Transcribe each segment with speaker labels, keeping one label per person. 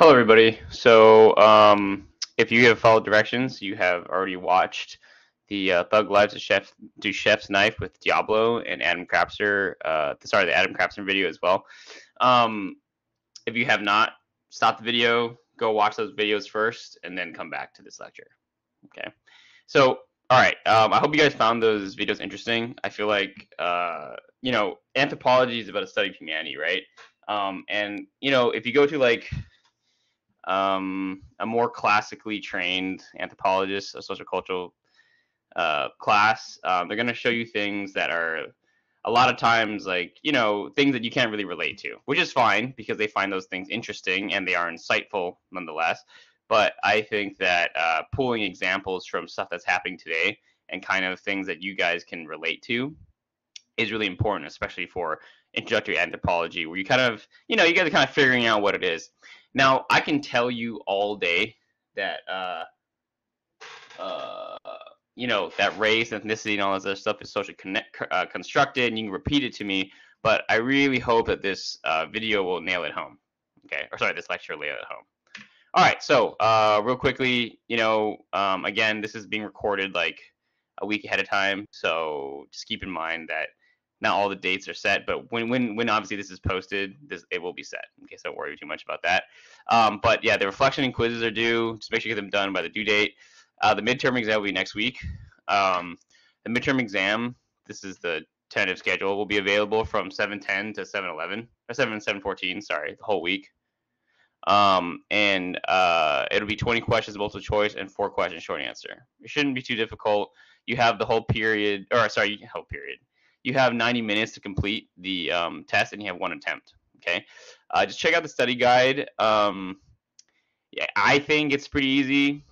Speaker 1: Hello, everybody. So, if you have followed directions, you have already watched the Thug Lives of Chef do Chef's Knife with Diablo and Adam Crapster. The Adam Crapster video as well. Um, if you have not, stop the video, go watch those videos first, and then come back to this lecture. Okay. So, all right. I hope you guys found those videos interesting. I feel like anthropology is about a study of humanity, right? And if you go to like a more classically trained anthropologist, a social cultural class, they're going to show you things that are a lot of times like things that you can't really relate to, which is fine because they find those things interesting and they are insightful nonetheless. But I think that pulling examples from stuff that's happening today and kind of things that you guys can relate to is really important, especially for introductory anthropology, where you kind of, you guys are kind of figuring out what it is. Now, I can tell you all day that, uh, that race, ethnicity, and all this other stuff is socially constructed, and you can repeat it to me. But I really hope that this video will nail it home. Okay, or sorry, this lecture will nail it home. All right, so real quickly, again, this is being recorded like a week ahead of time, so just keep in mind that not all the dates are set, but when obviously this is posted, it will be set. Okay, so don't worry too much about that. But yeah, the reflection and quizzes are due. Just make sure you get them done by the due date. The midterm exam will be next week. The midterm exam, this is the tentative schedule, will be available from 7:10 to 7:11 or 7:14. Sorry, the whole week. And it'll be 20 questions multiple choice and 4 questions short answer. It shouldn't be too difficult. You have the whole period, or sorry, whole period. You have 90 minutes to complete the test, and you have 1 attempt. Okay, just check out the study guide. Yeah, I think it's pretty easy.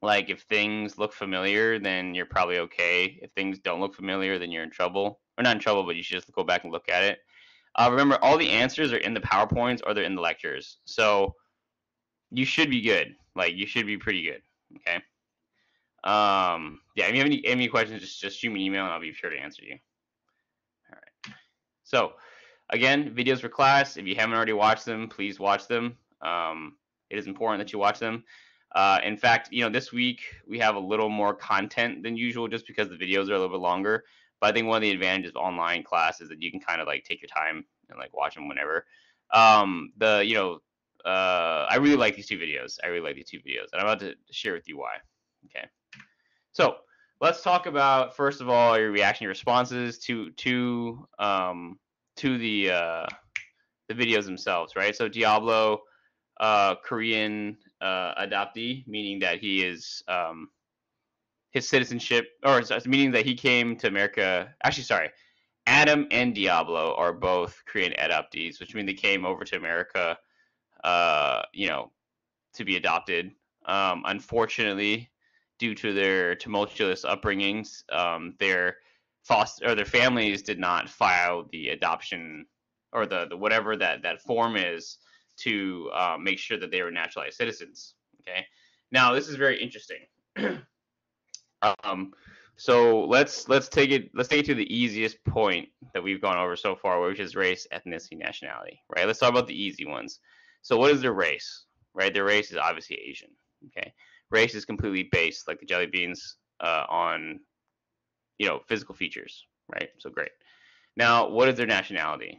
Speaker 1: Like if things look familiar, then you're probably okay. If things don't look familiar, then you're in trouble, or not in trouble, but you should just go back and look at it. Remember, all the answers are in the PowerPoints or they're in the lectures. So you should be good. Like you should be pretty good. Okay. Yeah. If you have any questions, just shoot me an email and I'll be sure to answer you. All right. So again, videos for class. If you haven't already watched them, please watch them. It is important that you watch them. In fact, this week we have a little more content than usual just because the videos are a little bit longer. But I think one of the advantages of online class is that you can kind of like take your time and like watch them whenever. I really like these two videos. I really like these two videos, and I'm about to share with you why. Okay, so let's talk about first of all your reaction, your responses to the videos themselves, right? So Diablo, Korean adoptee, meaning that he is his citizenship, or meaning that he came to America. Actually, sorry, Adam and Diablo are both Korean adoptees, which means they came over to America, uh, you know, to be adopted. Unfortunately, due to their tumultuous upbringings, their families did not file the adoption or the whatever that form is to make sure that they were naturalized citizens. Okay, now this is very interesting. um, so let's take it to the easiest point that we've gone over so far, which is race, ethnicity, nationality. Right. Let's talk about the easy ones. So what is their race? Right. Their race is obviously Asian. Okay. Race is completely based, like the jelly beans, on physical features. Right. So great. Now, what is their nationality?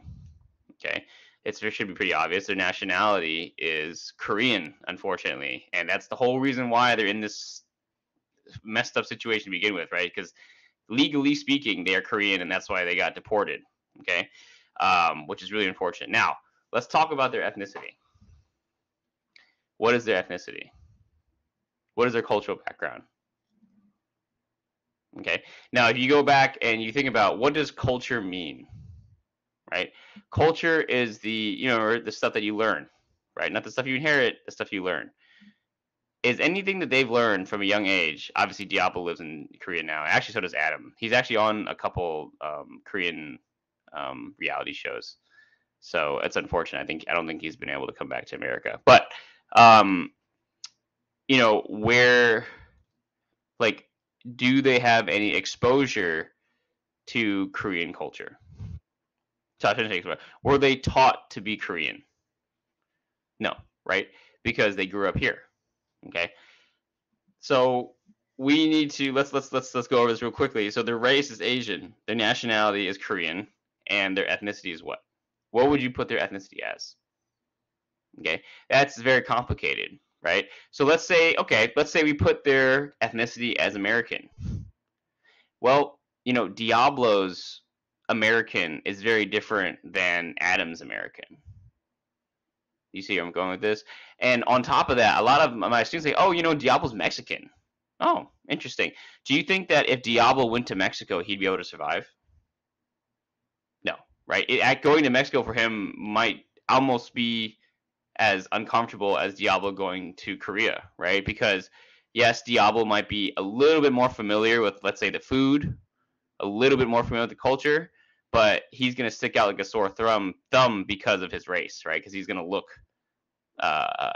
Speaker 1: Okay. It should be pretty obvious. Their nationality is Korean, unfortunately, and that's the whole reason why they're in this messed up situation to begin with, right? Because legally speaking, they are Korean, and that's why they got deported. Okay, which is really unfortunate. Now, let's talk about their ethnicity. What is their ethnicity? What is their cultural background? Okay. Now, if you go back and you think about what does culture mean, right? Culture is the stuff that you learn, right? Not the stuff you inherit, the stuff you learn. Is anything that they've learned from a young age. Obviously, Diablo lives in Korea now. Actually, so does Adam. He's actually on a couple Korean reality shows. So it's unfortunate. I don't think he's been able to come back to America. But um, where like do they have any exposure to Korean culture? So I shouldn't say exposure. Were they taught to be Korean? No. right? Because they grew up here. Okay, so we need to let's go over this real quickly. So their race is Asian, their nationality is Korean, and their ethnicity is what? What would you put their ethnicity as? Okay, that's very complicated, right? So let's say we put their ethnicity as American. Well, Diablo's American is very different than Adam's American. You see where I'm going with this? And on top of that, a lot of my students say, "Oh, Diablo's Mexican." Oh, interesting. Do you think that if Diablo went to Mexico, he'd be able to survive? No, right? Going to Mexico for him might almost be as uncomfortable as Diablo going to Korea, right? Because yes, Diablo might be a little bit more familiar with, let's say, the food, a little bit more familiar with the culture, but he's going to stick out like a sore thumb because of his race, right? Because he's going to look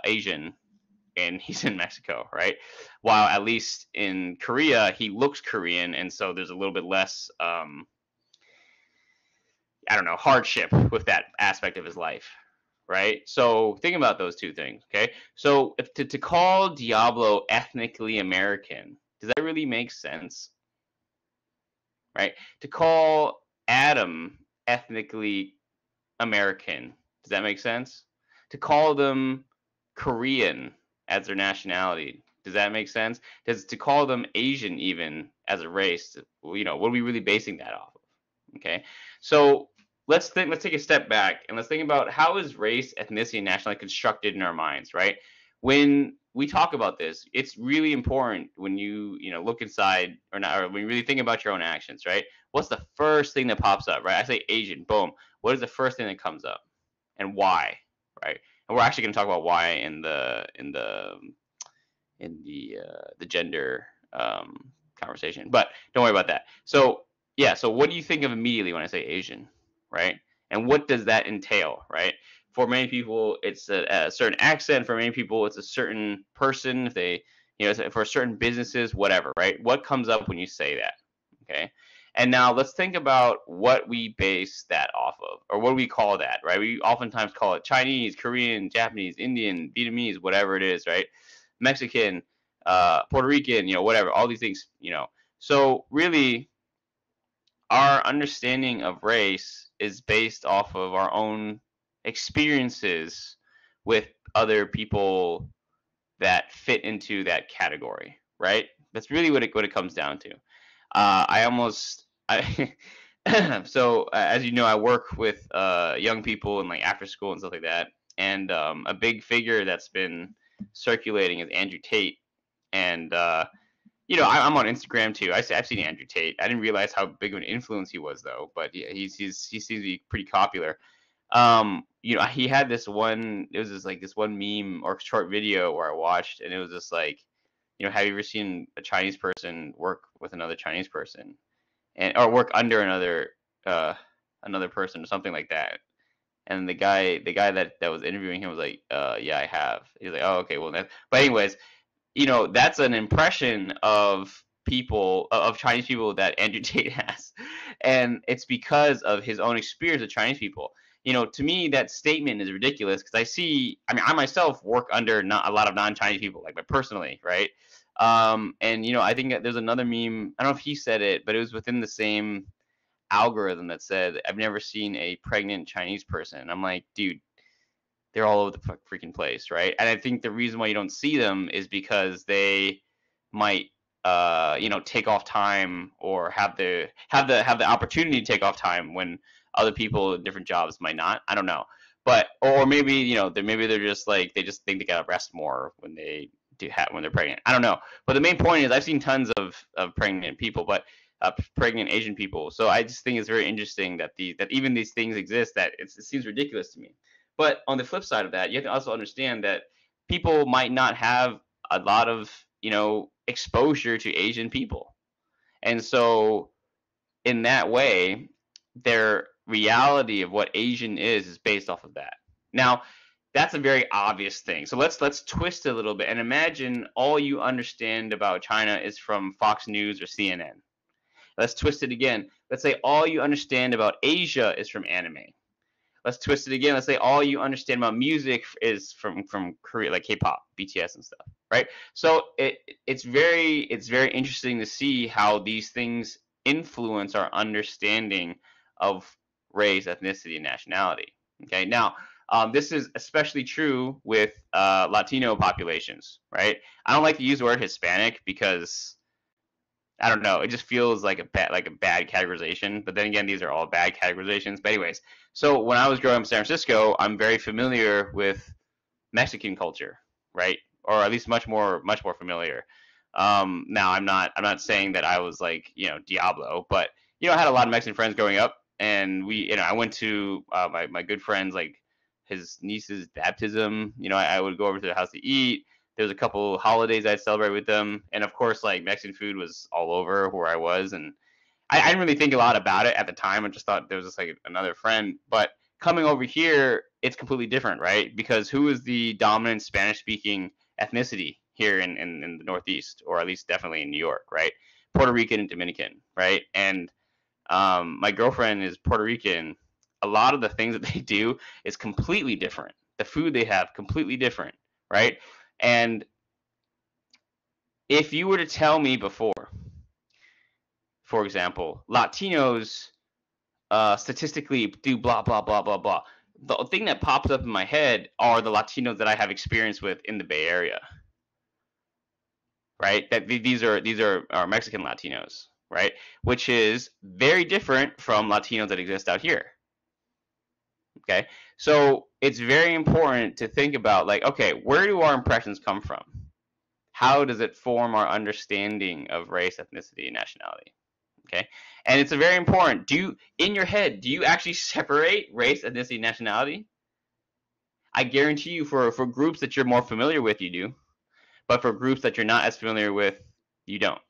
Speaker 1: Asian and he's in Mexico, right? While at least in Korea, he looks Korean, and so there's a little bit less, I don't know, hardship with that aspect of his life, right? So think about those two things, okay? So if to call Diablo ethnically American, does that really make sense, right? To call Adam ethnically American, does that make sense? To call them Korean as their nationality, does that make sense? Does to call them Asian even as a race, what are we really basing that off of? Okay, so let's take a step back and let's think about how is race, ethnicity, and nationality constructed in our minds, right? When we talk about this, it's really important when you look inside or not, or when you really think about your own actions, right? What's the first thing that pops up, right? I say Asian, boom. What is the first thing that comes up, and why, right? And we're actually going to talk about why in the gender conversation, but don't worry about that. So yeah, so what do you think of immediately when I say Asian, right? And what does that entail, right? For many people, it's a certain accent. For many people, it's a certain person. If they, for certain businesses, whatever, right? What comes up when you say that? Okay. And now let's think about what we base that off of, or what do we call that, right? We oftentimes call it Chinese, Korean, Japanese, Indian, Vietnamese, whatever it is, right? Mexican, Puerto Rican, whatever, all these things, So really, our understanding of race is based off of our own experiences with other people that fit into that category, right? That's really what it comes down to. I almost I so as you know, I work with young people and like after school and stuff like that. And a big figure that's been circulating is Andrew Tate. And I'm on Instagram too. I've seen Andrew Tate. I didn't realize how big of an influence he was though. But yeah, he seems to be pretty popular. He had this one. It was just like this one meme or short video where I watched, and it was just like, have you ever seen a Chinese person work with another Chinese person, or work under another person or something like that? And the guy that was interviewing him was like, yeah, I have. He's like, oh, okay, well, but anyways, that's an impression of Chinese people that Andrew Tate has, and it's because of his own experience with Chinese people. To me, that statement is ridiculous because I myself work under not a lot of non-Chinese people, like, but personally, right? And I think that there's another meme. I don't know if he said it, but it was within the same algorithm that said, "I've never seen a pregnant Chinese person." And I'm like, dude, they're all over the freaking place, right? And I think the reason why you don't see them is because they might, take off time or have the opportunity to take off time when other people in different jobs might not. I don't know, but or maybe maybe they're just like they just think they gotta rest more when when they're pregnant. I don't know, but the main point is I've seen tons of pregnant people, but pregnant Asian people. So I just think it's very interesting that even these things exist. That it seems ridiculous to me. But on the flip side of that, you have to also understand that people might not have a lot of, exposure to Asian people. And so in that way, their reality of what Asian is based off of that. Now, that's a very obvious thing. So let's twist it a little bit and imagine all you understand about China is from Fox News or CNN. Let's twist it again. Let's say all you understand about Asia is from anime. Let's twist it again. Let's say all you understand about music is from Korea, like K-pop, BTS and stuff, right? So it's very interesting to see how these things influence our understanding of race, ethnicity, and nationality. Okay, now this is especially true with Latino populations, right? I don't like to use the word Hispanic because I don't know. It just feels like a bad categorization. But then again, these are all bad categorizations. But anyways, so when I was growing up in San Francisco, I'm very familiar with Mexican culture, right? Or at least much more familiar. Now I'm not saying that I was like Diablo, but I had a lot of Mexican friends growing up, and I went to my good friends like his niece's baptism. I would go over to the house to eat. There was a couple holidays I'd celebrate with them, and of course like Mexican food was all over where I was, and I didn't really think a lot about it at the time. I just thought there was just like another friend. But coming over here, it's completely different, right? Because who is the dominant Spanish speaking ethnicity here in the Northeast, or at least definitely in New York, right? Puerto Rican and Dominican, right? And my girlfriend is Puerto Rican. A lot of the things that they do is completely different. The food they have completely different, right? And if you were to tell me before, for example, Latinos statistically do blah blah blah blah blah. The thing that pops up in my head are the Latinos that I have experience with in the Bay Area, right? That these are Mexican Latinos, right? Which is very different from Latinos that exist out here. Okay, so it's very important to think about like, okay, where do our impressions come from? How does it form our understanding of race, ethnicity, and nationality? Okay, and it's a very important. In your head, do you actually separate race, ethnicity, and nationality? I guarantee you, for groups that you're more familiar with, you do, but for groups that you're not as familiar with, you don't.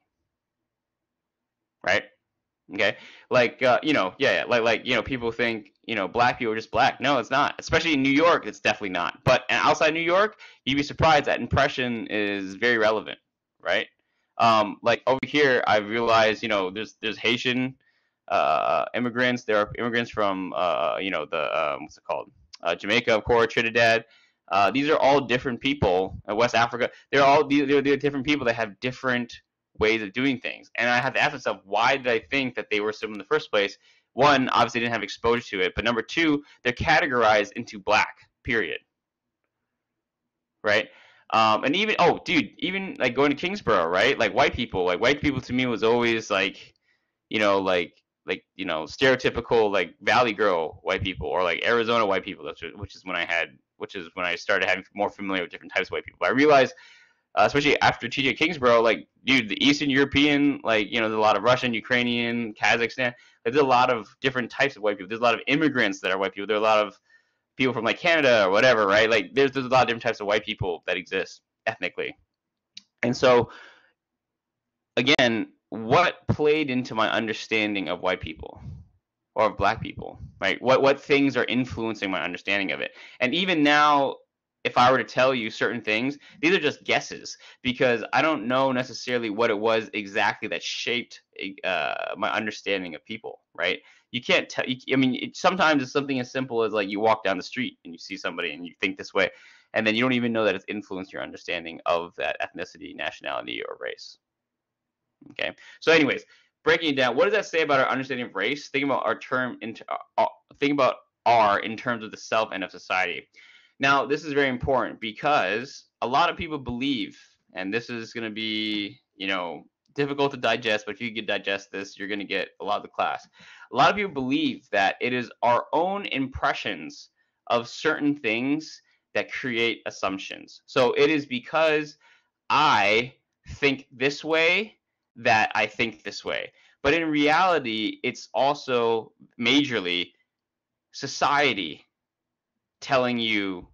Speaker 1: Right? Okay, like yeah, like people think black people are just black. No, it's not. Especially in New York, it's definitely not. But outside New York, you'd be surprised that impression is very relevant, right? Like over here, I realized there's Haitian immigrants. There are immigrants from the what's it called, Jamaica, of course, Trinidad. These are all different people. West Africa, they're different people that have different ways of doing things. And I have to ask myself, why did I think that they were similar in the first place? One, obviously didn't have exposure to it, but number two, they're categorized into black, period. Right? And even dude, even like going to Kingsborough, right? Like white people to me was always like, stereotypical like Valley Girl white people, or like Arizona white people. Which is when I started having more familiar with different types of white people. But I realized especially after TJ Kingsborough, like, dude, the Eastern European, like, there's a lot of Russian, Ukrainian, Kazakhstan. There's a lot of different types of white people. There's a lot of immigrants that are white people. There are a lot of people from like Canada or whatever, right? Like, there's a lot of different types of white people that exist ethnically. And so, again, what played into my understanding of white people or of black people, right? What things are influencing my understanding of it? And even now, if I were to tell you certain things, these are just guesses because I don't know necessarily what it was exactly that shaped my understanding of people, right? You can't tell. I mean, sometimes it's something as simple as like you walk down the street and you see somebody and you think this way, and then you don't even know that it's influenced your understanding of that ethnicity, nationality, or race. Okay. So, anyways, breaking it down, what does that say about our understanding of race? Think about think about R in terms of the self and of society. Now, this is very important because a lot of people believe, and this is going to be, difficult to digest, but if you can digest this, you're going to get a lot of the class. A lot of people believe that it is our own impressions of certain things that create assumptions. So it is because I think this way that I think this way. But in reality, it's also majorly society telling you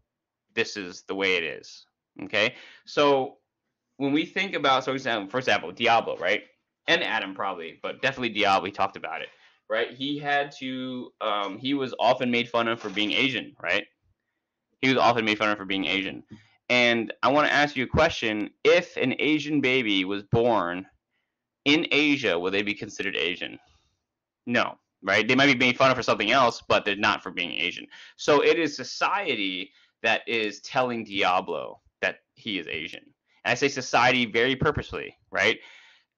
Speaker 1: this is the way it is. Okay? So when we think about, so for example, Diablo, right? And Adam probably, but definitely Diablo, we talked about it, right? He was often made fun of for being Asian, right? He was often made fun of for being Asian. And I want to ask you a question. If an Asian baby was born in Asia, would they be considered Asian? No, right? They might be made fun of for something else, but they're not for being Asian. So it is society that is telling Diablo that he is Asian. And I say society very purposely, right?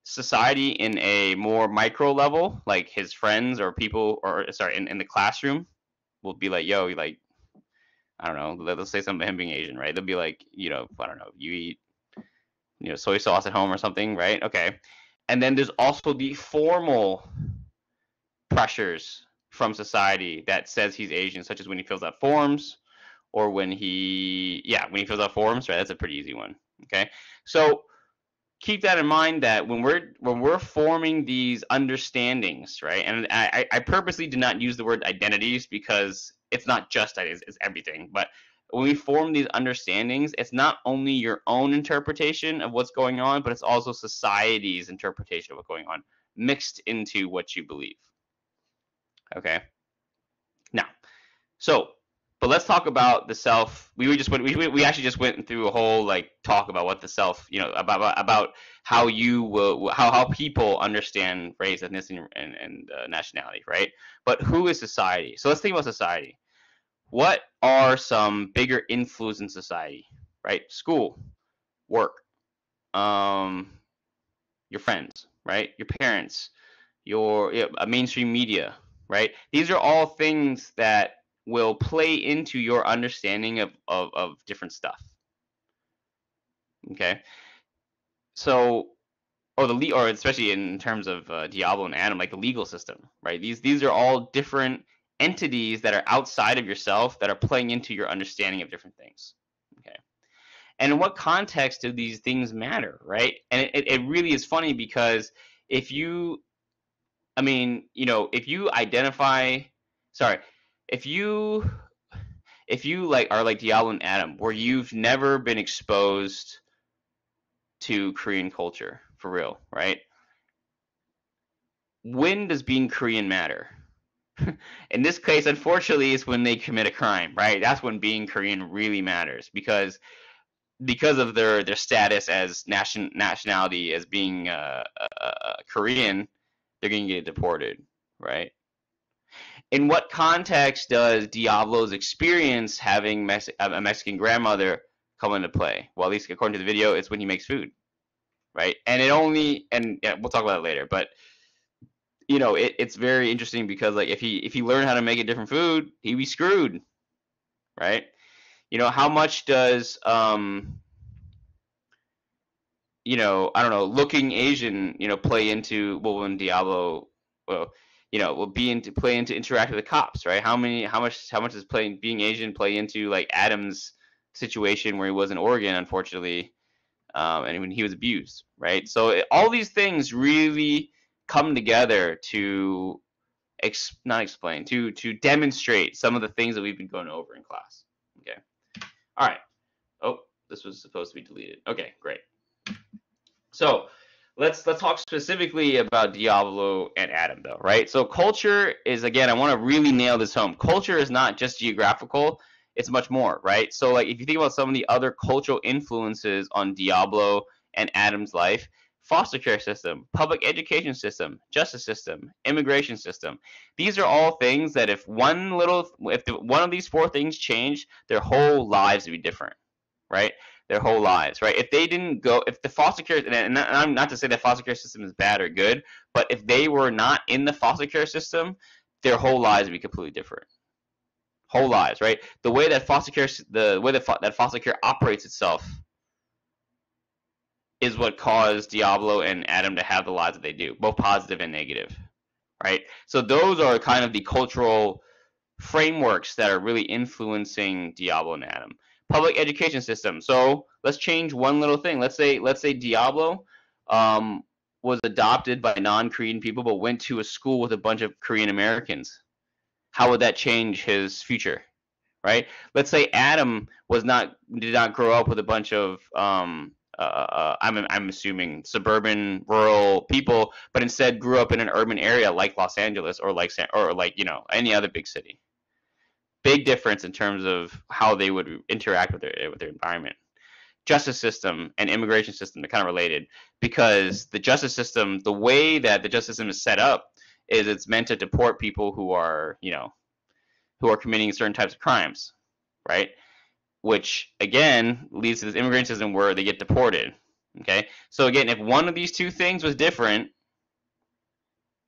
Speaker 1: Society in a more micro level, like his friends or people, or sorry, in the classroom, will be like, yo, like, I don't know, let's say something about him being Asian, right? They'll be like, I don't know, you eat, soy sauce at home or something, right? Okay. And then there's also the formal pressures from society that says he's Asian, such as when he fills out forms, or when he fills out forms, right? That's a pretty easy one. Okay. So keep that in mind, that when we're forming these understandings, right? And I purposely did not use the word identities because it's not just identities, it's everything. But when we form these understandings, it's not only your own interpretation of what's going on, but it's also society's interpretation of what's going on mixed into what you believe. Okay. Now, so, but let's talk about the self. We actually just went through a whole like talk about what the self, about how you will how people understand race, ethnicity, and nationality, right? But who is society? So let's think about society. What are some bigger influence in society, right? School, work, um, your friends, right? Your parents, your mainstream media, right? These are all things that will play into your understanding of different stuff. Okay, so or especially in terms of Diablo and Adam, like the legal system, right? These are all different entities that are outside of yourself that are playing into your understanding of different things. Okay, and in what context do these things matter, right? And it really is funny because if you if you identify, sorry, if you like are like Diablo and Adam, where you've never been exposed to Korean culture for real, right? When does being Korean matter? In this case, unfortunately, is when they commit a crime, right? That's when being Korean really matters because of their status as nationality as being Korean, they're going to get deported, right? In what context does Diablo's experience having a Mexican grandmother come into play? Well, at least according to the video, it's when he makes food, right? And yeah, we'll talk about it later. But it's very interesting because like if he learned how to make a different food, he'd be screwed, right? How much does I don't know, looking Asian, play into when Diablo, well, will play into interact with the cops, right? How much does being Asian play into like Adam's situation where he was in Oregon, unfortunately, and when he was abused, right? So all these things really come together to not explain, to demonstrate some of the things that we've been going over in class. Okay. All right. Oh, this was supposed to be deleted. Okay, great. So let's talk specifically about Diablo and Adam, though, right? So culture is, again, I want to really nail this home. Culture is not just geographical; it's much more, right? So like if you think about some of the other cultural influences on Diablo and Adam's life, foster care system, public education system, justice system, immigration system. These are all things that if one of these four things change, their whole lives would be different, right? Their whole lives, right? If they didn't go, if the foster care, and I'm not to say that foster care system is bad or good, but if they were not in the foster care system, their whole lives would be completely different. Whole lives, right? The way that that foster care operates itself is what caused Diablo and Adam to have the lives that they do, both positive and negative, right? So those are kind of the cultural frameworks that are really influencing Diablo and Adam. Public education system. So let's change one little thing. Let's say Diablo was adopted by non-Korean people, but went to a school with a bunch of Korean Americans. How would that change his future, right? Let's say Adam did not grow up with a bunch of I'm assuming suburban rural people, but instead grew up in an urban area like Los Angeles or like any other big city. Big difference in terms of how they would interact with their environment. Justice system and immigration system are kind of related because the justice system, the way that the justice system is set up, is it's meant to deport people who are, you know, who are committing certain types of crimes, right? Which again leads to this immigrant system where they get deported. Okay, so again, if one of these two things was different,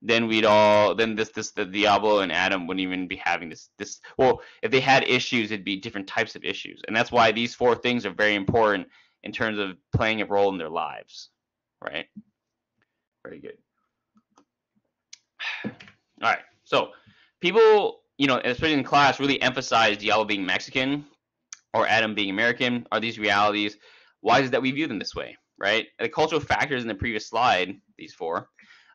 Speaker 1: then the Diablo and Adam wouldn't even be having this. Well, if they had issues, it'd be different types of issues, and that's why these four things are very important in terms of playing a role in their lives, right? Very good. All right, so people, you know, especially in class, really emphasize Diablo being Mexican or Adam being American. Are these realities? Why is it that we view them this way, right? The cultural factors in the previous slide, these four,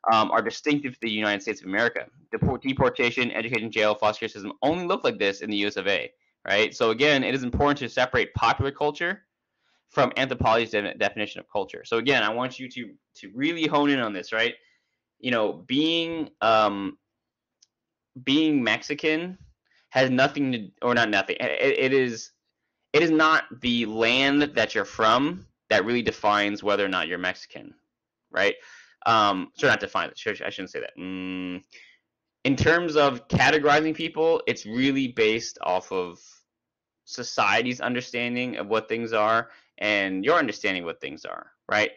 Speaker 1: are distinctive to the United States of America. Deportation, education, jail, foster care system only look like this in the US of A, right? So again, it is important to separate popular culture from anthropology's definition of culture. So again, I want you to really hone in on this, right? You know, being Mexican has nothing to, or not nothing. It is not the land that you're from that really defines whether or not you're Mexican, right? Sorry, not define it. I shouldn't say that. In terms of categorizing people, it's really based off of society's understanding of what things are and your understanding of what things are, right?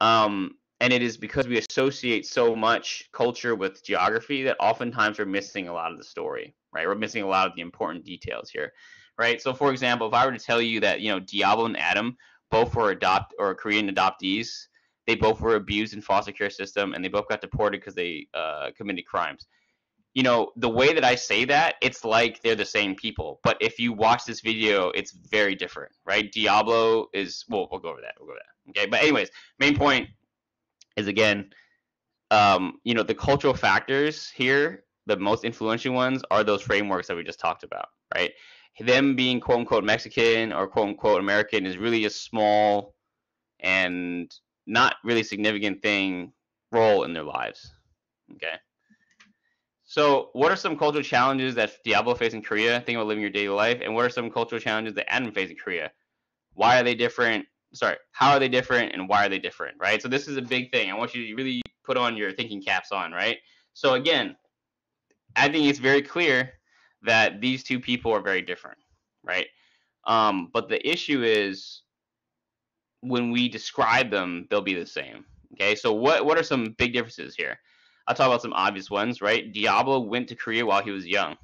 Speaker 1: And it is because we associate so much culture with geography that oftentimes we're missing a lot of the story, right? We're missing a lot of the important details here, right? So, for example, if I were to tell you that, you know, Diablo and Adam both were Korean adoptees, they both were abused in foster care system, and they both got deported because they committed crimes. You know, the way that I say that, it's like they're the same people. But if you watch this video, it's very different, right? Diablo is, well, we'll go over that. We'll go over that. Okay. But anyways, main point is again, you know, the cultural factors here, the most influential ones are those frameworks that we just talked about, right? Them being quote unquote Mexican or quote unquote American is really a small and not really significant role in their lives. Okay. So, what are some cultural challenges that Diablo faced in Korea? Think about living your daily life. And what are some cultural challenges that Adam faced in Korea? Why are they different? Sorry, how are they different and why are they different, right? So, this is a big thing. I want you to really put on your thinking caps on, right? So, again, I think it's very clear that these two people are very different, right? But the issue is when we describe them, they'll be the same. Okay, so what are some big differences here? I'll talk about some obvious ones, right? Diablo went to Korea while he was young.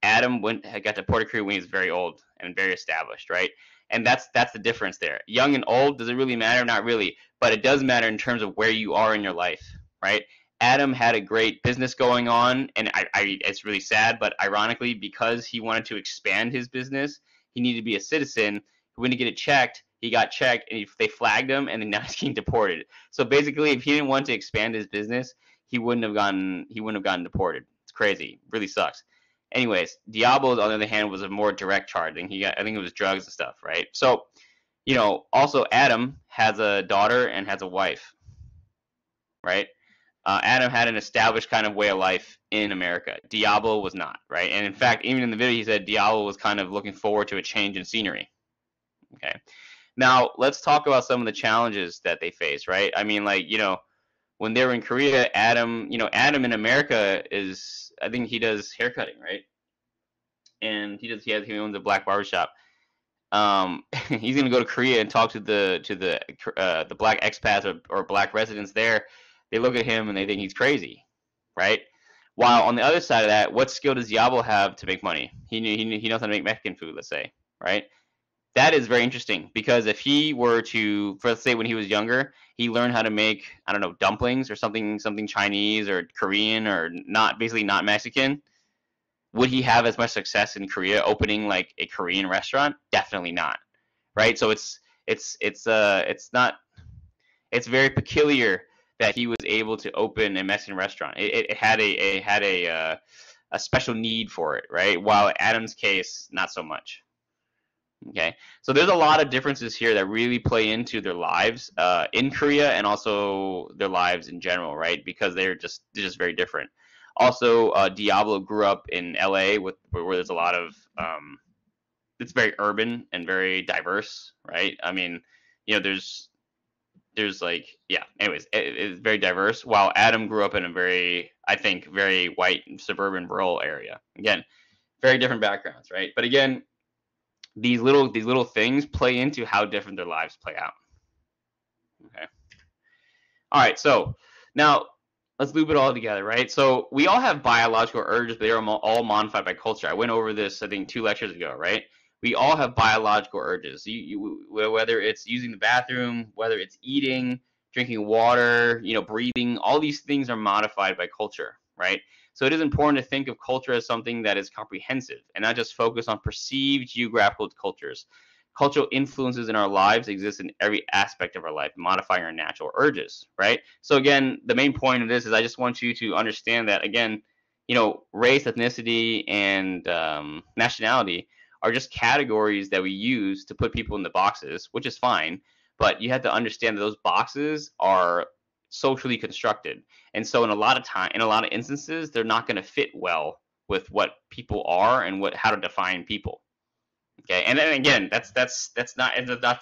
Speaker 1: Adam got to Puerto Korea when he was very old and very established, right? And that's the difference there. Young and old, does it really matter? Not really, but it does matter in terms of where you are in your life, right? Adam had a great business going on, and it's really sad, but ironically, because he wanted to expand his business, he needed to be a citizen. He went to get it checked. He got checked, and they flagged him, and then now he's getting deported. So basically, if he didn't want to expand his business, he wouldn't have gotten deported. It's crazy. Really sucks. Anyways, Diablo, on the other hand, was a more direct charge. I think it was drugs and stuff, right? So, you know, also Adam has a daughter and has a wife, right? Adam had an established kind of way of life in America. Diablo was not, right? And in fact, even in the video, he said Diablo was kind of looking forward to a change in scenery. Okay. Now, let's talk about some of the challenges that they face, right? I mean, like, you know, when they were in Korea, Adam in America I think he does haircutting, right? And he owns a black barbershop. He's gonna go to Korea and talk to the black expats or black residents there. They look at him and they think he's crazy, right? While on the other side of that, what skill does Diablo have to make money? He knows how to make Mexican food, let's say, right? That is very interesting because if he were to, let's say when he was younger, he learned how to make, I don't know, dumplings or something Chinese or Korean or basically not Mexican, would he have as much success in Korea opening like a Korean restaurant? Definitely not, right? So it's not, it's very peculiar that he was able to open a Mexican restaurant. It had a special need for it, right? While Adam's case, not so much. Okay, so there's a lot of differences here that really play into their lives in Korea and also their lives in general, right? Because they're just very different. Also, Diablo grew up in LA where there's a lot of it's very urban and very diverse, right? I mean, you know, there's there's like, yeah. Anyways, it's very diverse. While Adam grew up in a very, I think, very white suburban rural area. Again, very different backgrounds, right? But again, these little things play into how different their lives play out. Okay. All right. So now let's loop it all together, right? So we all have biological urges, but they're all modified by culture. I went over this, I think, 2 lectures ago, right? We all have biological urges. Whether it's using the bathroom, whether it's eating, drinking water, breathing, all these things are modified by culture, right? So it is important to think of culture as something that is comprehensive and not just focus on perceived geographical cultures. Cultural influences in our lives exist in every aspect of our life, modifying our natural urges, right? So again, the main point of this is I just want you to understand that again, race, ethnicity, and nationality are just categories that we use to put people in the boxes, which is fine. But you have to understand that those boxes are socially constructed, and so in a lot of instances, they're not going to fit well with what people are and how to define people. Okay, and then again, that's not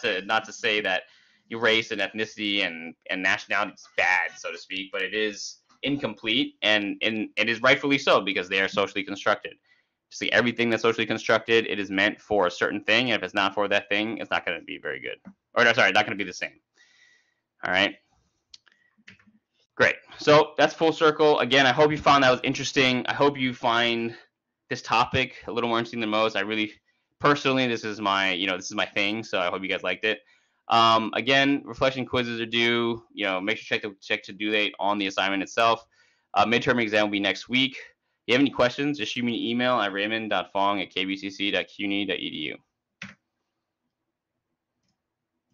Speaker 1: to say that your race and ethnicity and nationality is bad, so to speak, but it is incomplete, and it is rightfully so because they are socially constructed. Just like everything that's socially constructed, it is meant for a certain thing, and if it's not for that thing, it's not going to be very good. Or no, sorry, not going to be the same. All right. Great. So that's full circle. Again, I hope you found that was interesting. I hope you find this topic a little more interesting than most. I really, personally, this is my thing. So I hope you guys liked it. Again, reflection quizzes are due. Make sure to check the due date on the assignment itself. Midterm exam will be next week. If you have any questions, just shoot me an email at raymond.fong@kbcc.cuny.edu.